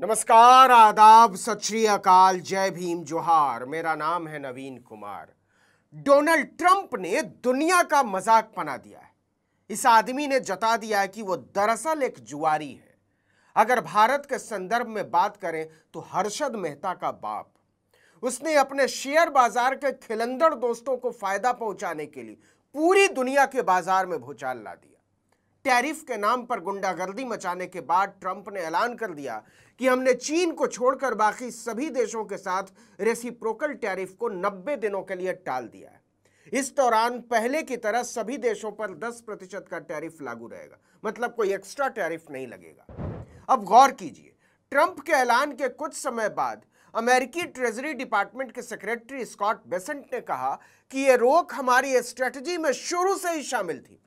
नमस्कार, आदाब, सत श्री अकाल, जय भीम, जोहार। मेरा नाम है नवीन कुमार। डोनाल्ड ट्रंप ने दुनिया का मजाक बना दिया है। इस आदमी ने जता दिया है कि वो दरअसल एक जुआरी है। अगर भारत के संदर्भ में बात करें तो हर्षद मेहता का बाप। उसने अपने शेयर बाजार के खिलंदड़ दोस्तों को फायदा पहुंचाने के लिए पूरी दुनिया के बाजार में भूचाल ला दिया। टैरिफ के नाम पर गुंडागर्दी मचाने के बाद ट्रंप ने ऐलान कर दिया कि हमने चीन को छोड़कर बाकी सभी देशों के साथ रेसिप्रोकल टैरिफ को 90 दिनों के लिए टाल दिया है। इस दौरान पहले की तरह सभी देशों पर 10% का टैरिफ लागू रहेगा, मतलब कोई एक्स्ट्रा टैरिफ नहीं लगेगा। अब गौर कीजिए, ट्रंप के ऐलान के कुछ समय बाद अमेरिकी ट्रेजरी डिपार्टमेंट के सेक्रेटरी स्कॉट बेसेंट ने कहा कि यह रोक हमारी स्ट्रेटजी में शुरू से ही शामिल थी।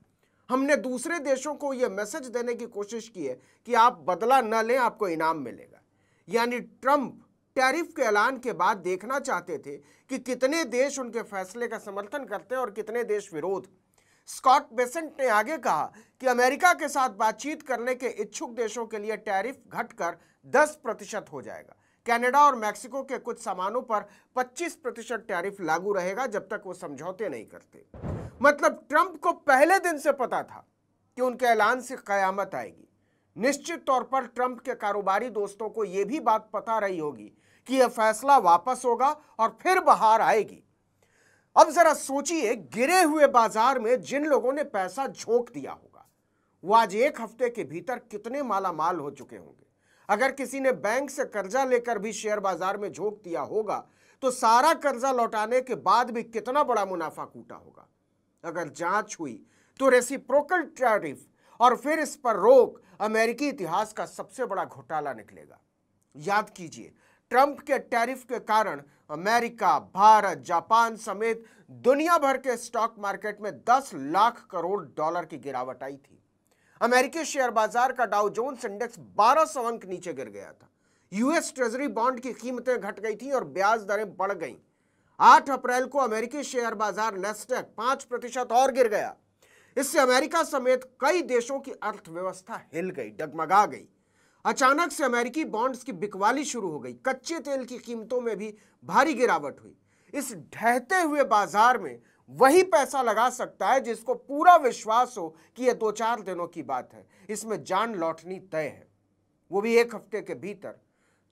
हमने दूसरे देशों को यह मैसेज देने की कोशिश की है कि आप बदला न लें, आपको इनाम मिलेगा। यानी ट्रंप टैरिफ के ऐलान के बाद देखना चाहते थे कि कितने देश उनके फैसले का समर्थन करते हैं और कितने देश विरोध। स्कॉट बेसेंट ने आगे कहा कि अमेरिका के साथ बातचीत करने के इच्छुक देशों के लिए टैरिफ घटकर 10% हो जाएगा। कनाडा और मैक्सिको के कुछ सामानों पर 25% टैरिफ लागू रहेगा जब तक वो समझौते नहीं करते। मतलब ट्रंप को पहले दिन से पता था कि उनके ऐलान से कयामत आएगी। निश्चित तौर पर ट्रंप के कारोबारी दोस्तों को यह भी बात पता रही होगी कि यह फैसला वापस होगा और फिर बाहर आएगी। अब जरा सोचिए, गिरे हुए बाजार में जिन लोगों ने पैसा झोंक दिया होगा वो आज एक हफ्ते के भीतर कितने मालामाल हो चुके होंगे। अगर किसी ने बैंक से कर्जा लेकर भी शेयर बाजार में झोंक दिया होगा तो सारा कर्जा लौटाने के बाद भी कितना बड़ा मुनाफा कूटा होगा। अगर जांच हुई तो रेसिप्रोकल टैरिफ और फिर इस पर रोक अमेरिकी इतिहास का सबसे बड़ा घोटाला निकलेगा। याद कीजिए, ट्रंप के टैरिफ के कारण अमेरिका, भारत, जापान समेत दुनिया भर के स्टॉक मार्केट में 10 लाख करोड़ डॉलर की गिरावट आई थी। अमेरिकी शेयर बाजार का डाउ जोन्स इंडेक्स 1200 अंक नीचे गिर गया था। यूएस ट्रेजरी बॉन्ड की कीमतें घट गई थी और ब्याज दरें बढ़ गईं। 8 अप्रैल को अमेरिकी शेयर बाजार नेस्डैक 5% और गिर गया। इससे अमेरिका समेत कई देशों की अर्थव्यवस्था हिल गई, डगमगा गई। अचानक से अमेरिकी बॉन्ड्स की बिकवाली शुरू हो गई। कच्चे तेल की कीमतों में भी भारी गिरावट हुई। इस ढहते हुए बाजार में वही पैसा लगा सकता है जिसको पूरा विश्वास हो कि यह 2-4 दिनों की बात है, इसमें जान लौटनी तय है, वो भी एक हफ्ते के भीतर।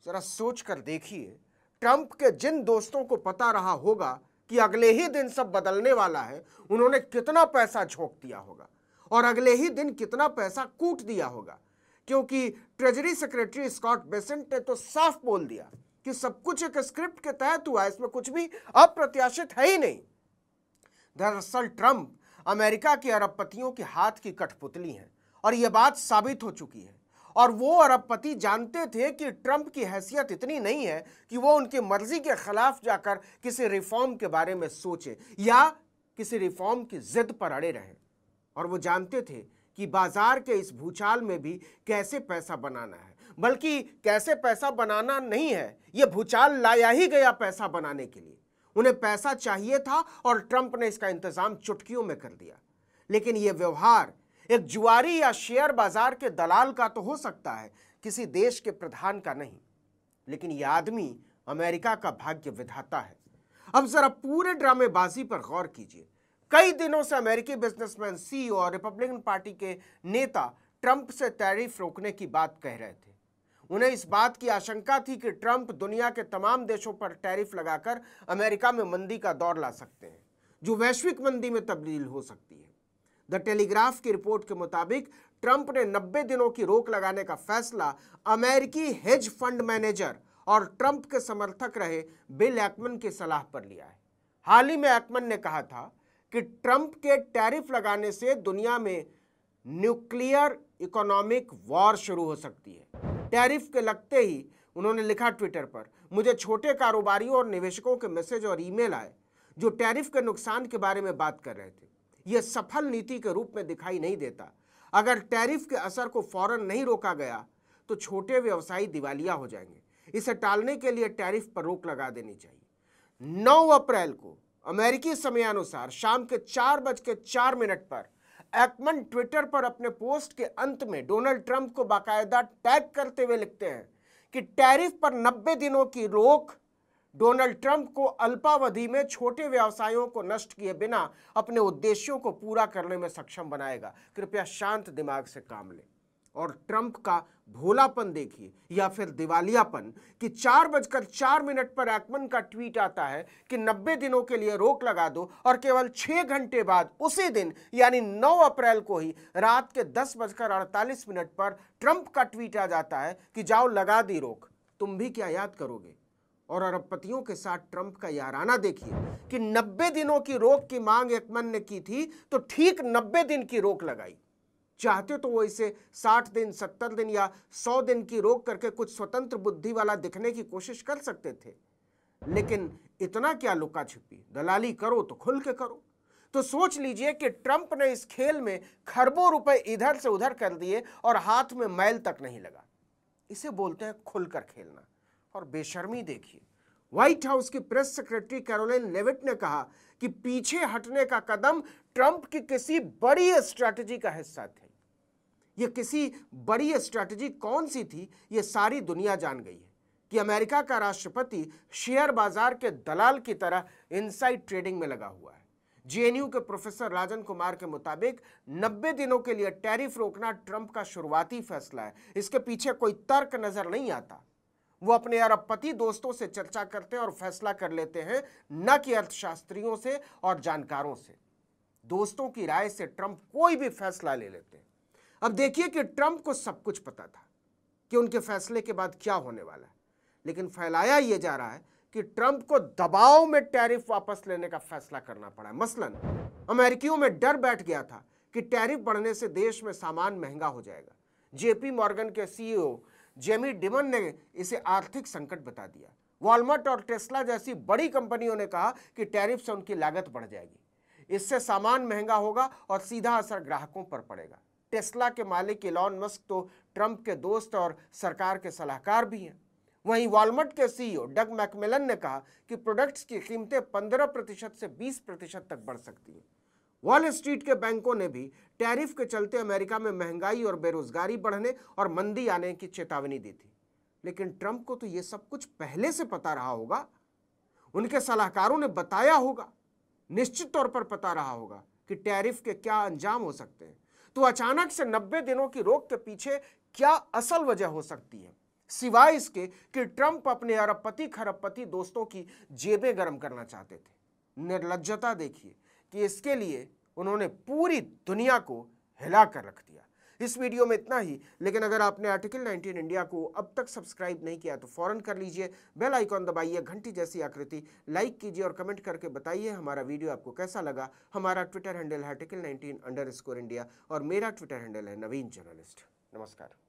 जरा सोच कर देखिए, ट्रंप के जिन दोस्तों को पता रहा होगा कि अगले ही दिन सब बदलने वाला है, उन्होंने कितना पैसा झोंक दिया होगा और अगले ही दिन कितना पैसा कूट दिया होगा। क्योंकि ट्रेजरी सेक्रेटरी स्कॉट बेसेंट ने तो साफ बोल दिया कि सब कुछ एक स्क्रिप्ट के तहत हुआ, इसमें कुछ भी अप्रत्याशित है ही नहीं। दरअसल ट्रंप अमेरिका के अरबपतियों के हाथ की कठपुतली हैं और यह बात साबित हो चुकी है। और वो अरबपति जानते थे कि ट्रंप की हैसियत इतनी नहीं है कि वो उनकी मर्जी के खिलाफ जाकर किसी रिफॉर्म के बारे में सोचे या किसी रिफॉर्म की जिद पर अड़े रहें। और वो जानते थे कि बाजार के इस भूचाल में भी कैसे पैसा बनाना है, बल्कि कैसे पैसा बनाना नहीं है, ये भूचाल लाया ही गया पैसा बनाने के लिए। उन्हें पैसा चाहिए था और ट्रंप ने इसका इंतजाम चुटकियों में कर दिया। लेकिन यह व्यवहार एक जुआरी या शेयर बाजार के दलाल का तो हो सकता है, किसी देश के प्रधान का नहीं। लेकिन यह आदमी अमेरिका का भाग्य विधाता है। अब जरा पूरे ड्रामेबाजी पर गौर कीजिए। कई दिनों से अमेरिकी बिजनेसमैन, सीईओ और रिपब्लिकन पार्टी के नेता ट्रंप से टैरिफ रोकने की बात कह रहे थे। उन्हें इस बात की आशंका थी कि ट्रंप दुनिया के तमाम देशों पर टैरिफ लगाकर अमेरिका में मंदी का दौर ला सकते हैं, जो वैश्विक मंदी में तब्दील हो सकती है। द टेलीग्राफ की रिपोर्ट के मुताबिक ट्रंप ने 90 दिनों की रोक लगाने का फैसला अमेरिकी हेज फंड मैनेजर और ट्रंप के समर्थक रहे बिल एक्मन की सलाह पर लिया है। हाल ही में एक्मन ने कहा था कि ट्रंप के टैरिफ लगाने से दुनिया में न्यूक्लियर इकोनॉमिक वॉर शुरू हो सकती है। टैरिफ के लगते ही उन्होंने लिखा ट्विटर पर, मुझे छोटे कारोबारियों और निवेशकों के मैसेज और ईमेल आए जो टैरिफ के नुकसान के बारे में बात कर रहे थे। यह सफल नीति के रूप में दिखाई नहीं देता। अगर टैरिफ के असर को फौरन नहीं रोका गया तो छोटे व्यवसायी दिवालिया हो जाएंगे। इसे टालने के लिए टैरिफ पर रोक लगा देनी चाहिए। 9 अप्रैल को अमेरिकी समयानुसार शाम के 4:04 पर एक्मन ट्विटर पर अपने पोस्ट के अंत में डोनाल्ड ट्रंप को बाकायदा टैग करते हुए लिखते हैं कि टैरिफ पर 90 दिनों की रोक डोनाल्ड ट्रंप को अल्पावधि में छोटे व्यवसायों को नष्ट किए बिना अपने उद्देश्यों को पूरा करने में सक्षम बनाएगा। कृपया शांत दिमाग से काम लें और ट्रंप का भोलापन देखिए या फिर दिवालियापन कि 4:04 पर एक्मन का ट्वीट आता है कि 90 दिनों के लिए रोक लगा दो और केवल 6 घंटे बाद उसी दिन यानी 9 अप्रैल को ही रात के 10:48 पर ट्रंप का ट्वीट आ जाता है कि जाओ लगा दी रोक। तुम भी क्या याद करोगे? और अरबपतियों के साथ ट्रंप का याराना देखिए कि 90 दिनों की रोक की मांग एक्मन ने की थी तो ठीक 90 दिन की रोक लगाई। चाहते तो वो इसे 60 दिन, 70 दिन या 100 दिन की रोक करके कुछ स्वतंत्र बुद्धि वाला दिखने की कोशिश कर सकते थे, लेकिन इतना क्या लुका छिपी, दलाली करो तो खुल के करो। तो सोच लीजिए कि ट्रंप ने इस खेल में खरबों रुपए इधर से उधर कर दिए और हाथ में मैल तक नहीं लगा। इसे बोलते हैं खुलकर खेलना। और बेशर्मी देखिए, व्हाइट हाउस की प्रेस सेक्रेटरी कैरोलिन लेविट ने कहा कि पीछे हटने का कदम ट्रंप की किसी बड़ी स्ट्रैटेजी का हिस्सा थे। यह किसी बड़ी स्ट्रैटेजी कौन सी थी, यह सारी दुनिया जान गई है कि अमेरिका का राष्ट्रपति शेयर बाजार के दलाल की तरह इनसाइड ट्रेडिंग में लगा हुआ है। जेएनयू के प्रोफेसर राजन कुमार के मुताबिक 90 दिनों के लिए टैरिफ रोकना ट्रंप का शुरुआती फैसला है। इसके पीछे कोई तर्क नजर नहीं आता। वो अपने अरबपति दोस्तों से चर्चा करते हैं और फैसला कर लेते हैं, न कि अर्थशास्त्रियों से और जानकारों से। दोस्तों की राय से ट्रंप कोई भी फैसला ले लेते हैं। अब देखिए कि ट्रंप को सब कुछ पता था कि उनके फैसले के बाद क्या होने वाला है, लेकिन फैलाया यह जा रहा है कि ट्रंप को दबाव में टैरिफ वापस लेने का फैसला करना पड़ा है। मसलन अमेरिकियों में डर बैठ गया था कि टैरिफ बढ़ने से देश में सामान महंगा हो जाएगा। जेपी मॉर्गन के सीईओ जेमी डिमन ने इसे आर्थिक संकट बता दिया। वॉलमार्ट और टेस्ला जैसी बड़ी कंपनियों ने कहा कि टैरिफ से उनकी लागत बढ़ जाएगी, इससे सामान महंगा होगा और सीधा असर ग्राहकों पर पड़ेगा। टेस्ला के मालिक इलॉन मस्क तो ट्रंप के दोस्त और सरकार के सलाहकार भी हैं। वहीं वॉलमार्ट के सीईओ डग मैकमिलन ने कहा कि प्रोडक्ट्स की कीमतें 15% से 20% तक बढ़ सकती हैं। वॉल स्ट्रीट के बैंकों ने भी टैरिफ के चलते अमेरिका में महंगाई और बेरोजगारी बढ़ने और मंदी आने की चेतावनी दी थी। लेकिन ट्रंप को तो ये सब कुछ पहले से पता रहा होगा, उनके सलाहकारों ने बताया होगा, निश्चित तौर पर पता रहा होगा कि टैरिफ के क्या अंजाम हो सकते हैं। तो अचानक से 90 दिनों की रोक के पीछे क्या असल वजह हो सकती है, सिवाय इसके कि ट्रंप अपने अरबपति खरबपति दोस्तों की जेबें गर्म करना चाहते थे। निर्लज्जता देखिए कि इसके लिए उन्होंने पूरी दुनिया को हिला कर रख दिया। इस वीडियो में इतना ही, लेकिन अगर आपने आर्टिकल 19 इंडिया को अब तक सब्सक्राइब नहीं किया तो फौरन कर लीजिए। बेल आइकॉन दबाइए, घंटी जैसी आकृति, लाइक कीजिए और कमेंट करके बताइए हमारा वीडियो आपको कैसा लगा। हमारा ट्विटर हैंडल है article19_India और मेरा ट्विटर हैंडल है नवीन जर्नलिस्ट। नमस्कार।